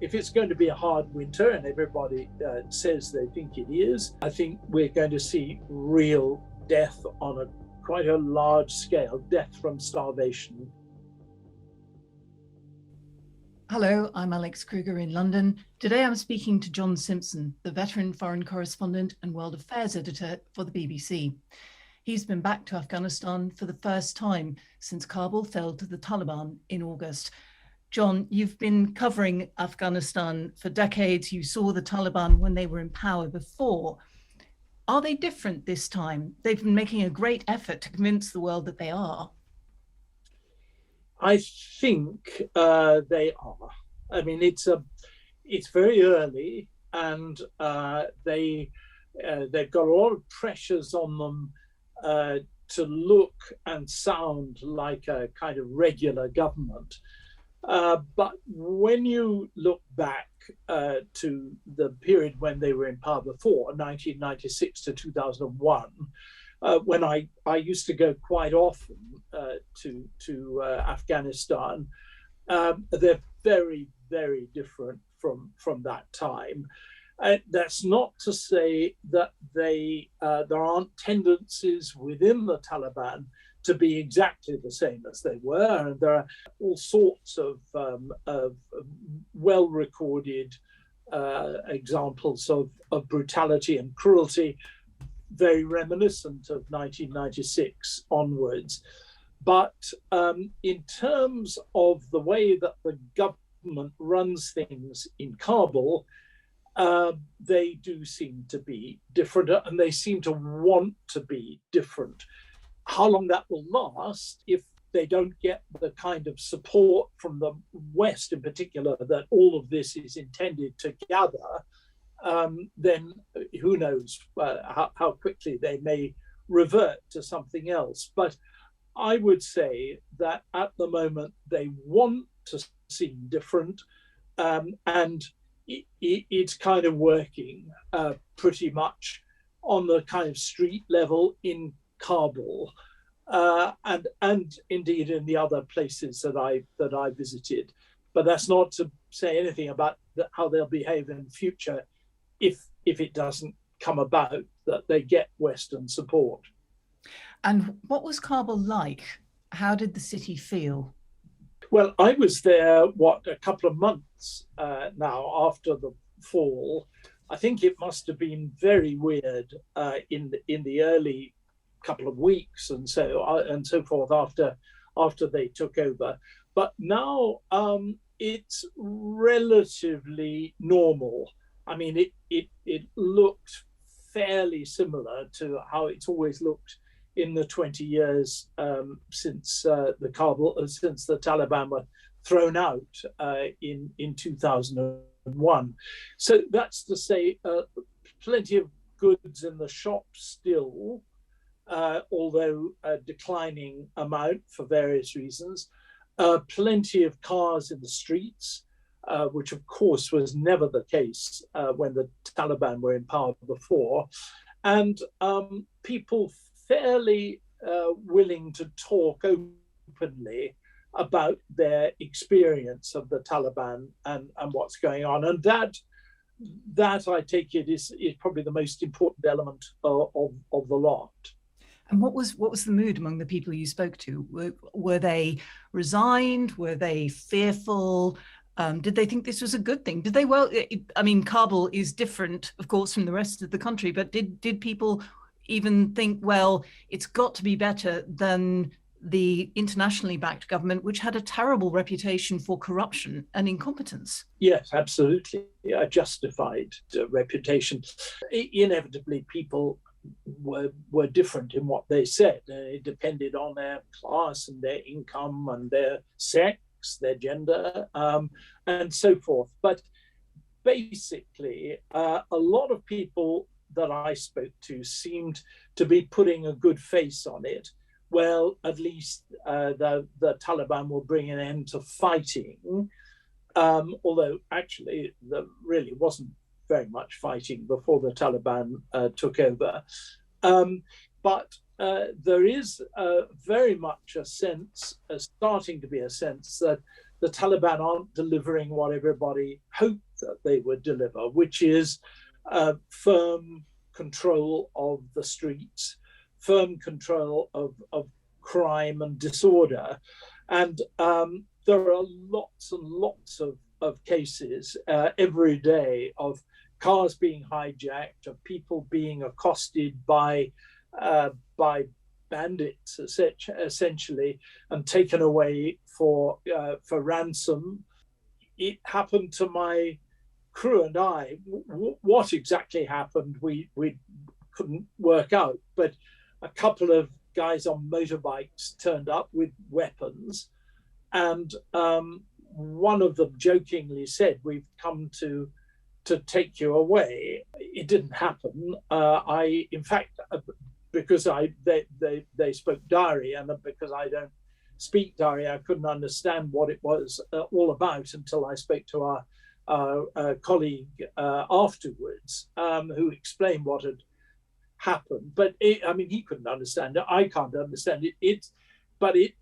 if it's going to be a hard winter, and everybody says they think it is, I think we're going to see real death on quite a large scale, death from starvation. Hello, I'm Alex Kruger in London. Today I'm speaking to John Simpson, the veteran foreign correspondent and world affairs editor for the BBC. He's been back to Afghanistan for the first time since Kabul fell to the Taliban in August. John, you've been covering Afghanistan for decades. You saw the Taliban when they were in power before. Are they different this time? They've been making a great effort to convince the world that they are. I think they are. I mean, it's very early, and they've got a lot of pressures on them to look and sound like a kind of regular government. But when you look back to the period when they were in power before, 1996 to 2001, when I used to go quite often to Afghanistan, they're very, very different from that time. That's not to say that there aren't tendencies within the Taliban to be exactly the same as they were, and there are all sorts of well-recorded examples of brutality and cruelty, very reminiscent of 1996 onwards. But in terms of the way that the government runs things in Kabul, they do seem to be different, and they seem to want to be different. How long that will last, if they don't get the kind of support from the West in particular that all of this is intended to gather, then who knows how quickly they may revert to something else. But I would say that at the moment they want to seem different, and it's kind of working pretty much on the kind of street level in Kabul, and indeed in the other places that I visited. But that's not to say anything about how they'll behave in future if it doesn't come about that they get Western support. And what was Kabul like? How did the city feel? Well, I was there, a couple of months now after the fall. I think it must have been very weird in the early couple of weeks and so forth after they took over. But now it's relatively normal. I mean, it looked fairly similar to how it's always looked in the 20 years since the Taliban were thrown out in 2001. So that's to say, plenty of goods in the shops still, although a declining amount for various reasons. Plenty of cars in the streets, which of course was never the case when the Taliban were in power before, and people fairly willing to talk openly about their experience of the Taliban and what's going on. And that I take it is probably the most important element of the lot. And what was the mood among the people you spoke to? Were they resigned? Were they fearful? Did they think this was a good thing? Did they? Well, I mean, Kabul is different, of course, from the rest of the country. But did people even think, well, it's got to be better than the internationally backed government, which had a terrible reputation for corruption and incompetence? Yes, absolutely, a justified reputation. Inevitably, people were different in what they said. It depended on their class and their income and their sex, their gender, and so forth. But basically, a lot of people that I spoke to seemed to be putting a good face on it. Well, at least the Taliban will bring an end to fighting, although actually there really wasn't very much fighting before the Taliban took over. But there is very much a sense, starting to be a sense, that the Taliban aren't delivering what everybody hoped that they would deliver, which is firm control of the streets, firm control of crime and disorder. And there are lots and lots of cases every day of cars being hijacked, of people being accosted by bandits, essentially, and taken away for ransom. It happened to my crew and I. What exactly happened, we couldn't work out, but a couple of guys on motorbikes turned up with weapons, and one of them jokingly said, "We've come to take you away." It didn't happen. In fact, because they spoke Dari, and because I don't speak Dari, I couldn't understand what it was all about until I spoke to our colleague afterwards, who explained what had happened. But he couldn't understand it. I can't understand it. But it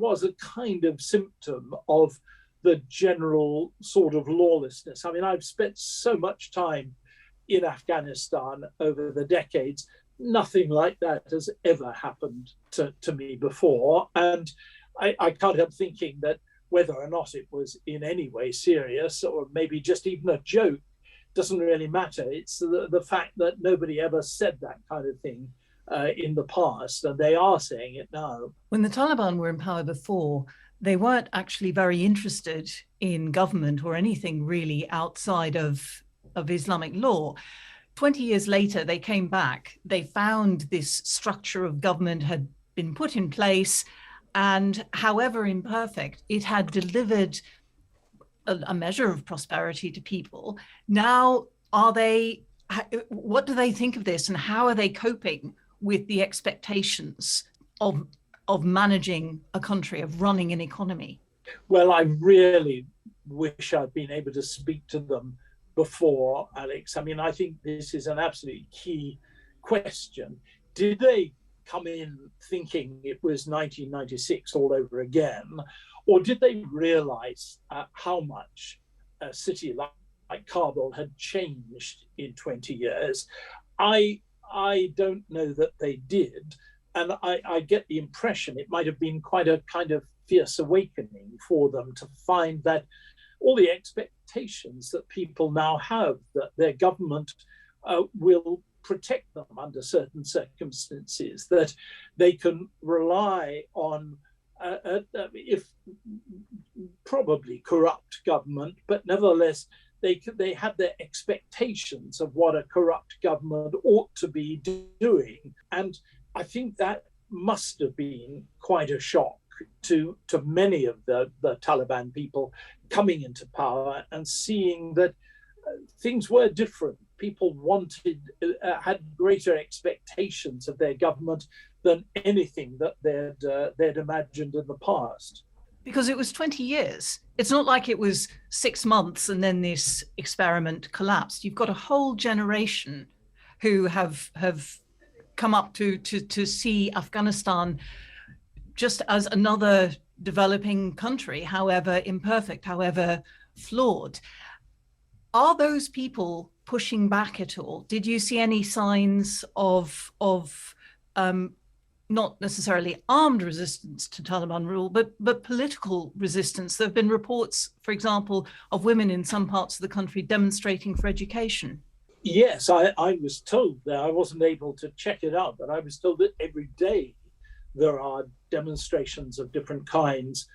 was a kind of symptom of the general sort of lawlessness. I mean, I've spent so much time in Afghanistan over the decades. Nothing like that has ever happened to me before. And I can't help thinking that whether or not it was in any way serious, or maybe just even a joke, doesn't really matter. It's the fact that nobody ever said that kind of thing in the past, and they are saying it now. When the Taliban were in power before, they weren't actually very interested in government or anything really outside of Islamic law. 20 years later, they came back. They found this structure of government had been put in place, and however imperfect, it had delivered a measure of prosperity to people. Now, what do they think of this, and how are they coping with the expectations of managing a country, of running an economy? Well, I really wish I'd been able to speak to them before, Alex. I mean, I think this is an absolutely key question. Did they come in thinking it was 1996 all over again, or did they realize how much a city like Kabul had changed in 20 years? I don't know that they did. And I get the impression it might have been quite a kind of fierce awakening for them to find that all the expectations that people now have that their government will protect them under certain circumstances, that they can rely on, if probably corrupt government, but nevertheless, they had their expectations of what a corrupt government ought to be doing. And I think that must have been quite a shock to many of the Taliban people coming into power and seeing that things were different. People had greater expectations of their government than anything that they'd imagined in the past. Because it was 20 years. It's not like it was 6 months and then this experiment collapsed. You've got a whole generation who have come up to see Afghanistan just as another developing country, however imperfect, however flawed. Are those people pushing back at all? Did you see any signs of not necessarily armed resistance to Taliban rule, but political resistance? There have been reports, for example, of women in some parts of the country demonstrating for education. Yes, I was told that. I wasn't able to check it out, but I was told that every day there are demonstrations of different kinds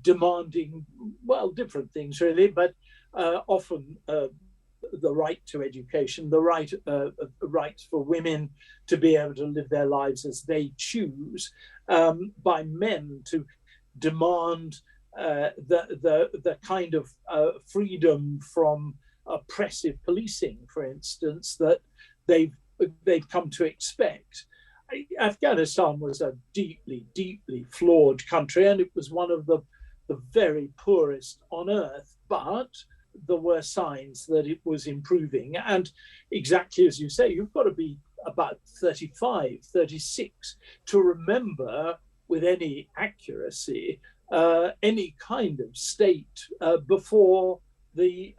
demanding, well, different things really, but often the right to education, the right for women to be able to live their lives as they choose, by men to demand the kind of freedom from oppressive policing, for instance, that they've come to expect. Afghanistan was a deeply, deeply flawed country, and it was one of the very poorest on earth, but there were signs that it was improving. And exactly as you say, you've got to be about 35, 36 to remember with any accuracy any kind of state before the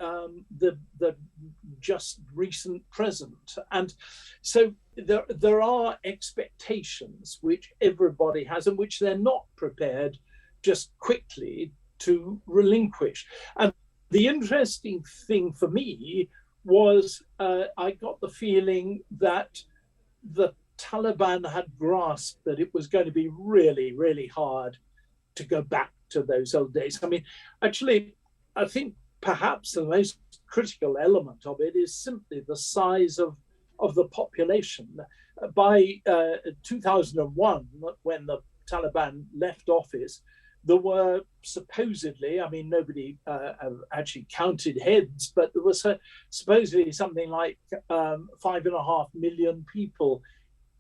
just recent present. And so there are expectations which everybody has and which they're not prepared just quickly to relinquish. And the interesting thing for me was I got the feeling that the Taliban had grasped that it was going to be really, really hard to go back to those old days. I mean, actually, I think perhaps the most critical element of it is simply the size of the population. By 2001, when the Taliban left office, there were supposedly, I mean, nobody actually counted heads, but there was supposedly something like 5.5 million people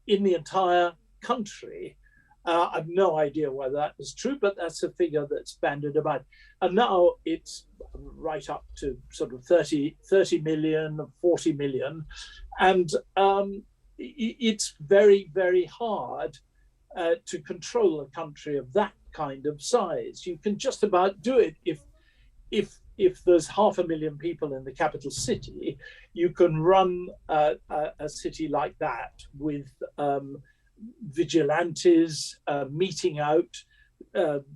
in the entire country. I've no idea whether that is true, but that's a figure that's bandied about. And now it's right up to sort of 30 million, 40 million. And it's very, very hard to control a country of that kind of size. You can just about do it if there's 500,000 people in the capital city. You can run a city like that with vigilantes meting out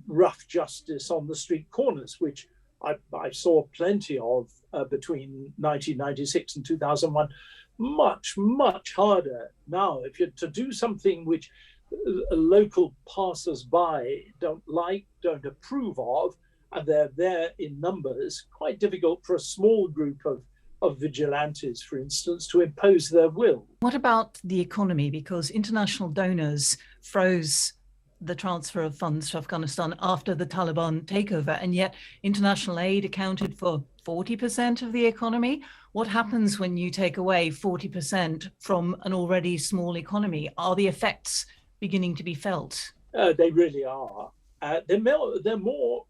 rough justice on the street corners, which I saw plenty of between 1996 and 2001. Much, much harder now. If you're to do something which local passers-by don't like, don't approve of, and they're there in numbers, quite difficult for a small group of vigilantes, for instance, to impose their will. What about the economy? Because international donors froze the transfer of funds to Afghanistan after the Taliban takeover, and yet international aid accounted for 40% of the economy. What happens when you take away 40% from an already small economy? Are the effects beginning to be felt? They really are. They're more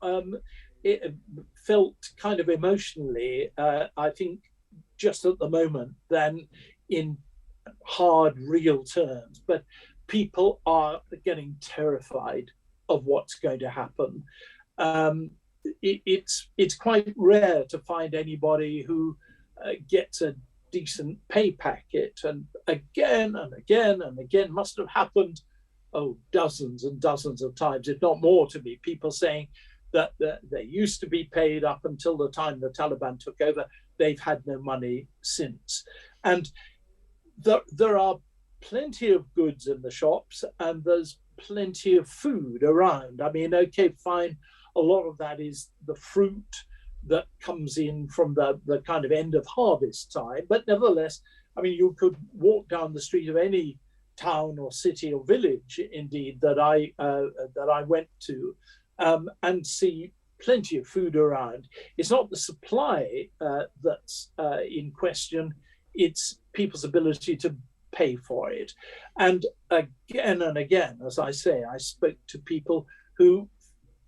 felt kind of emotionally, I think, just at the moment than in hard, real terms. But people are getting terrified of what's going to happen. It's quite rare to find anybody who gets a decent pay packet. And again and again and again, must have happened, dozens and dozens of times, if not more, to me. People saying that they used to be paid up until the time the Taliban took over. They've had no money since. And there are plenty of goods in the shops, and there's plenty of food around. I mean, okay, fine. A lot of that is the fruit that comes in from the kind of end of harvest time. But nevertheless, I mean, you could walk down the street of any town or city or village, indeed, that I went to, and see plenty of food around. It's not the supply that's in question, it's people's ability to pay for it. And again, as I say, I spoke to people who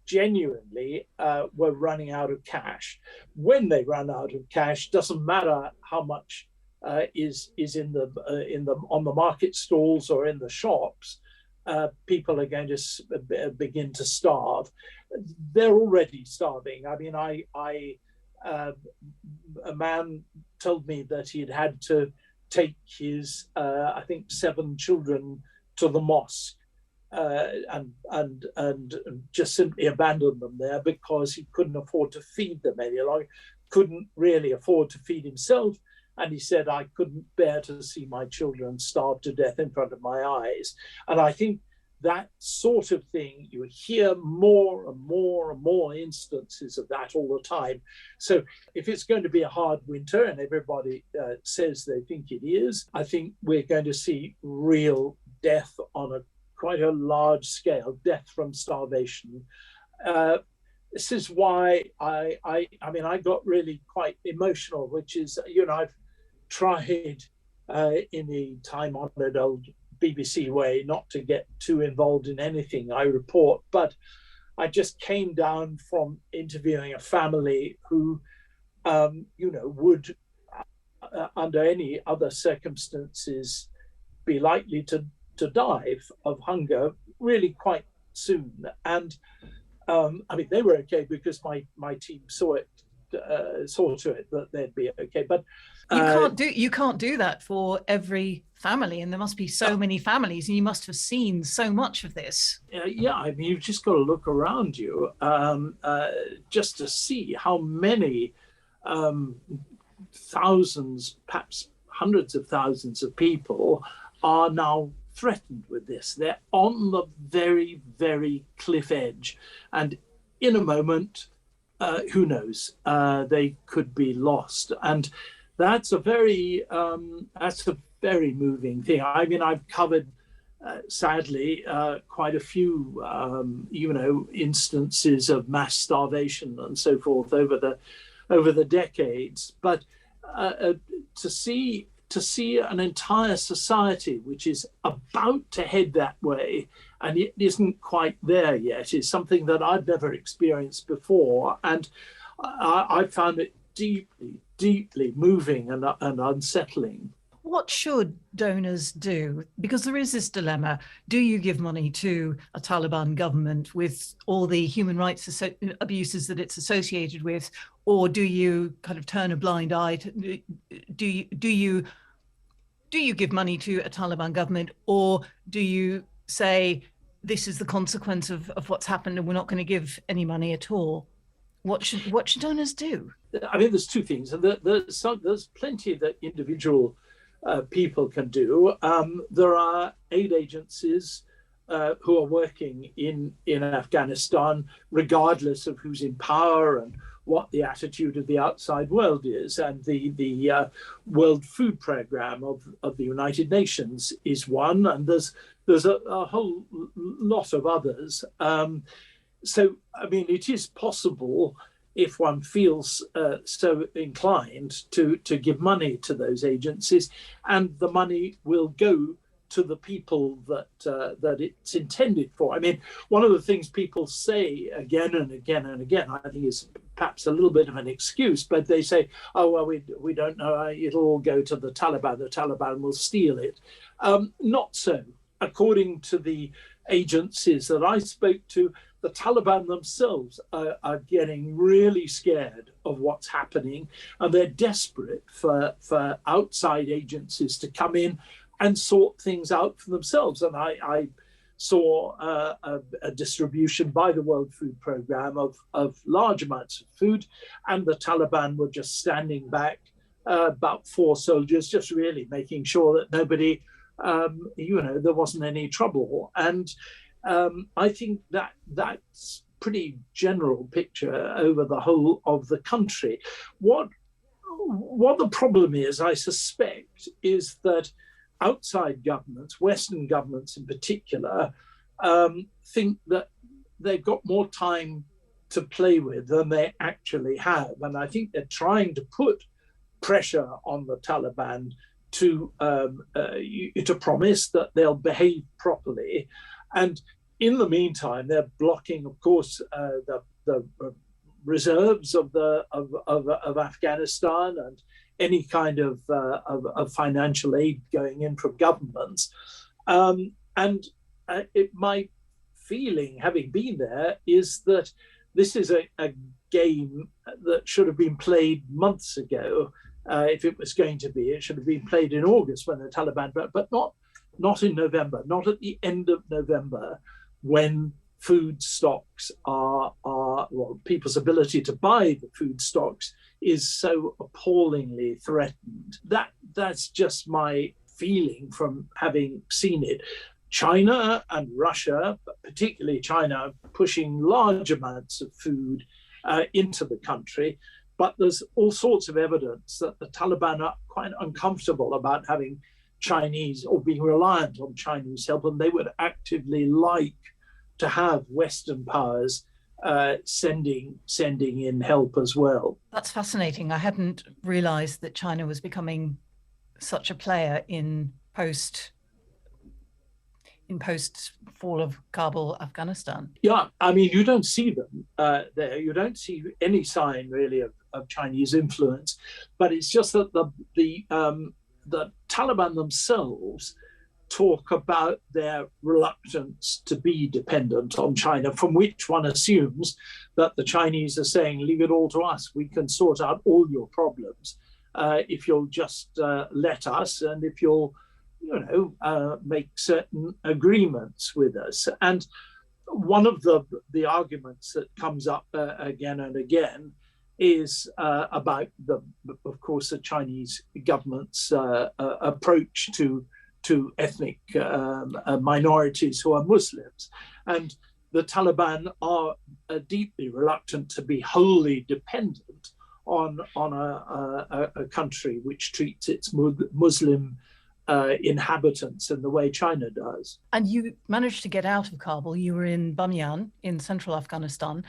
genuinely were running out of cash. When they run out of cash, doesn't matter how much is in the on the market stalls or in the shops. People are going to begin to starve. They're already starving. I mean, a man told me that he'd had to take his, I think, 7 children to the mosque and just simply abandon them there because he couldn't afford to feed them any longer, couldn't really afford to feed himself. And he said, I couldn't bear to see my children starve to death in front of my eyes. And I think that sort of thing, you hear more and more and more instances of that all the time. So if it's going to be a hard winter, and everybody says they think it is, I think we're going to see real death on quite a large scale, death from starvation. This is why I mean, I got really quite emotional, which is, I've tried in the time-honored old BBC way not to get too involved in anything I report, but I just came down from interviewing a family who, would, under any other circumstances, be likely to die of hunger really quite soon. And I mean, they were okay because my team saw to it that they'd be okay. But you can't do that for every family, and there must be so many families, and you must have seen so much of this. Yeah, I mean, you've just got to look around you just to see how many thousands, perhaps hundreds of thousands of people are now threatened with this. They're on the very, very cliff edge, and in a moment, who knows? They could be lost, and that's a very moving thing. I mean, I've covered, sadly, quite a few, instances of mass starvation and so forth over the decades. But to see an entire society which is about to head that way, and it isn't quite there yet, is something that I've never experienced before. And I found it deeply, deeply moving and unsettling. What should donors do? Because there is this dilemma. Do you give money to a Taliban government with all the human rights abuses that it's associated with, or do you kind of turn a blind eye to, do you give money to a Taliban government, or do you say this is the consequence of what's happened and we're not going to give any money at all? What should donors do? I mean, there's two things. There's plenty that individual people can do. There are aid agencies who are working in Afghanistan, regardless of who's in power and what the attitude of the outside world is. And the World Food Programme of the United Nations is one, and there's a whole lot of others. So, I mean, it is possible, if one feels so inclined, to give money to those agencies, and the money will go to the people that it's intended for. I mean, one of the things people say again and again and again, I think is perhaps a little bit of an excuse, but they say, oh, well, we don't know, it'll all go to the Taliban will steal it. Not so. According to the agencies that I spoke to, the Taliban themselves are getting really scared of what's happening, and they're desperate for outside agencies to come in and sort things out for themselves. And I saw a distribution by the World Food Programme of large amounts of food, and the Taliban were just standing back, about 4 soldiers, just really making sure that nobody, there wasn't any trouble. And I think that's pretty general picture over the whole of the country. What the problem is, I suspect, is that outside governments, Western governments in particular, think that they've got more time to play with than they actually have. And I think they're trying to put pressure on the Taliban to promise that they'll behave properly. And in the meantime, they're blocking, of course, the reserves of Afghanistan and any kind of financial aid going in from governments. My feeling, having been there, is that this is a game that should have been played months ago. If it was going to be, it should have been played in August when the Taliban, but not in November, not at the end of November, when food stocks people's ability to buy the food stocks is so appallingly threatened. That's just my feeling from having seen it. China and Russia, but particularly China, pushing large amounts of food into the country. But there's all sorts of evidence that the Taliban are quite uncomfortable about having Chinese or being reliant on Chinese help, and they would actively like to have Western powers sending in help as well. That's fascinating. I hadn't realized that China was becoming such a player in post fall of Kabul, Afghanistan. Yeah, I mean, you don't see them there. You don't see any sign really of Chinese influence, but it's just that the Taliban themselves talk about their reluctance to be dependent on China, from which one assumes that the Chinese are saying, leave it all to us. We can sort out all your problems if you'll just let us, and if you'll, make certain agreements with us. And one of the arguments that comes up again and again is about of course, the Chinese government's approach to ethnic minorities who are Muslims. And the Taliban are deeply reluctant to be wholly dependent on a country which treats its Muslim inhabitants in the way China does. And you managed to get out of Kabul. You were in Bamiyan in central Afghanistan.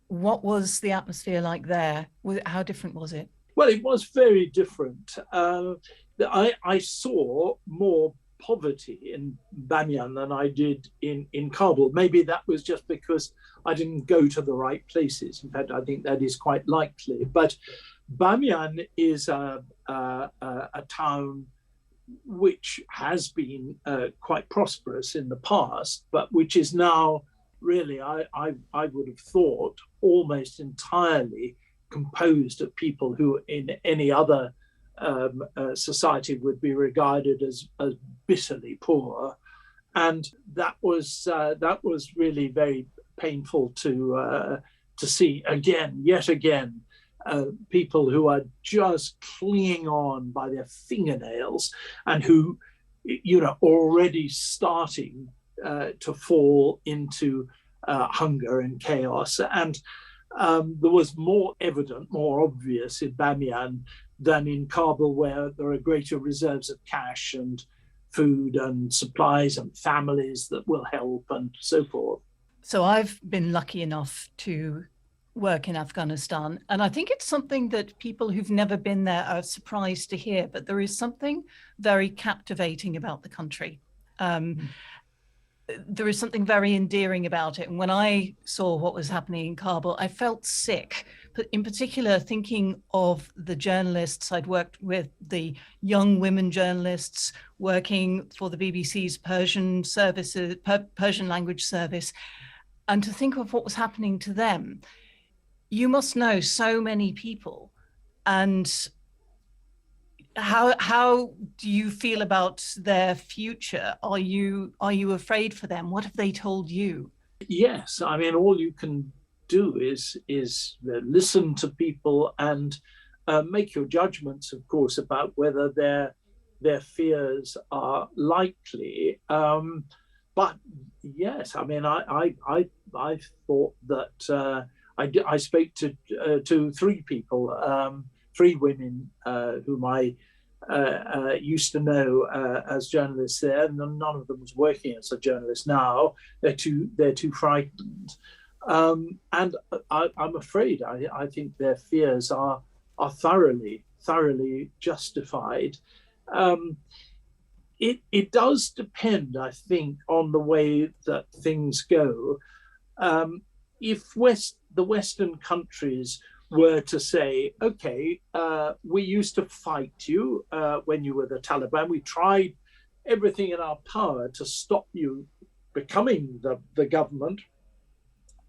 What was the atmosphere like there? How different was it? Well, it was very different. I saw more poverty in Bamiyan than I did in Kabul. Maybe that was just because I didn't go to the right places. In fact, I think that is quite likely. But Bamiyan is a town which has been quite prosperous in the past, but which is now really, I would have thought, almost entirely composed of people who in any other society would be regarded as bitterly poor. And that was really very painful to see yet again, people who are just clinging on by their fingernails and who, already starting to fall into hunger and chaos. And there was more obvious in Bamiyan than in Kabul, where there are greater reserves of cash and food and supplies and families that will help and so forth. So I've been lucky enough to work in Afghanistan, and I think it's something that people who've never been there are surprised to hear, but there is something very captivating about the country. There is something very endearing about it. And when I saw what was happening in Kabul, I felt sick, but in particular, thinking of the journalists I'd worked with, the young women journalists working for the BBC's Persian services, Persian language service, and to think of what was happening to them. You must know so many people, and how do you feel about their future? Are you afraid for them? What have they told you? Yes, I mean, all you can do is listen to people and make your judgments, of course, about whether their fears are likely. But yes, I mean, I thought that I spoke to three people. Three women whom I used to know as journalists there, and none of them was working as a journalist now. They're too frightened, and I'm afraid. I think their fears are thoroughly justified. It does depend, I think, on the way that things go. If the Western countries were to say, okay, we used to fight you when you were the Taliban. We tried everything in our power to stop you becoming the government.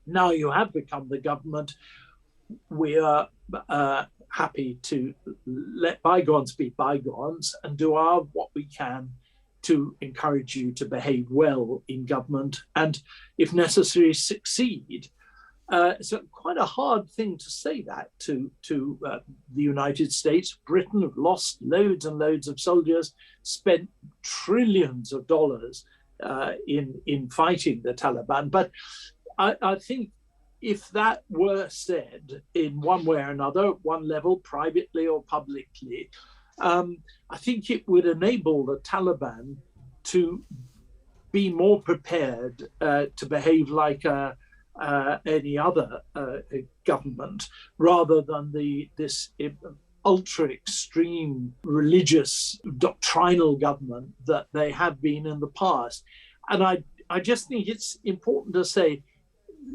Now you have become the government. We are happy to let bygones be bygones and do what we can to encourage you to behave well in government and, if necessary, succeed. It's quite a hard thing to say that to the United States. Britain have lost loads and loads of soldiers, spent trillions of dollars in fighting the Taliban. But I think if that were said in one way or another, at one level, privately or publicly, I think it would enable the Taliban to be more prepared to behave like any other government, rather than this ultra extreme religious doctrinal government that they have been in the past. And I just think it's important to say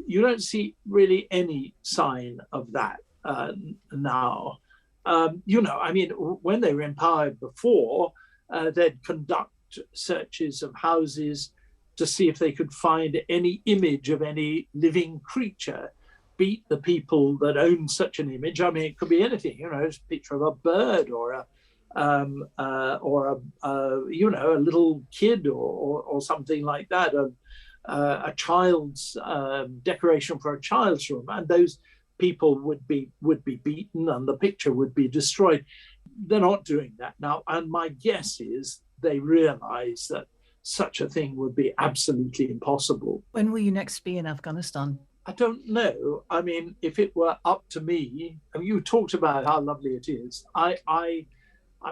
you don't see really any sign of that now. I mean, when they were in power before, they'd conduct searches of houses to see if they could find any image of any living creature, beat the people that own such an image. I mean, it could be anything, it's a picture of a bird or a little kid or something like that, a child's decoration for a child's room, and those people would be beaten and the picture would be destroyed. They're not doing that now, and my guess is they realize that such a thing would be absolutely impossible. When will you next be in Afghanistan? I don't know. I mean, if it were up to me, I mean, you talked about how lovely it is. I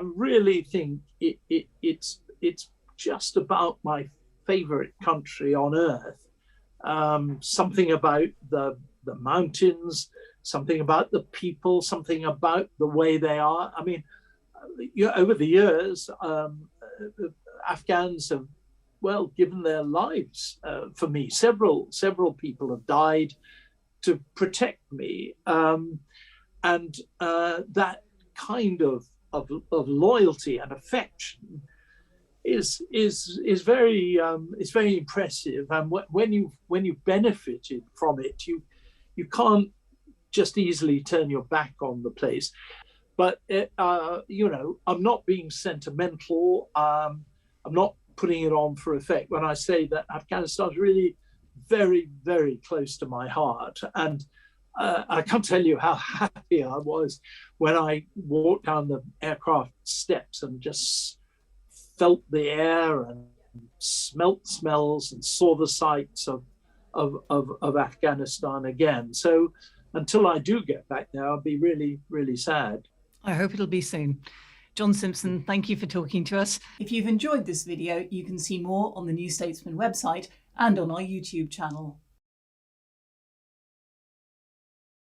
really think it's just about my favorite country on earth. Something about the mountains, something about the people, something about the way they are. I mean, over the years, Afghans have, given their lives for me. Several people have died to protect me, and that kind of loyalty and affection is very impressive. And when you benefited from it, you can't just easily turn your back on the place. But I'm not being sentimental. I'm not putting it on for effect when I say that Afghanistan is really very, very close to my heart. And I can't tell you how happy I was when I walked down the aircraft steps and just felt the air and smelt smells and saw the sights of Afghanistan again. So until I do get back there, I'll be really, really sad. I hope it'll be soon. John Simpson, thank you for talking to us. If you've enjoyed this video, you can see more on the New Statesman website and on our YouTube channel.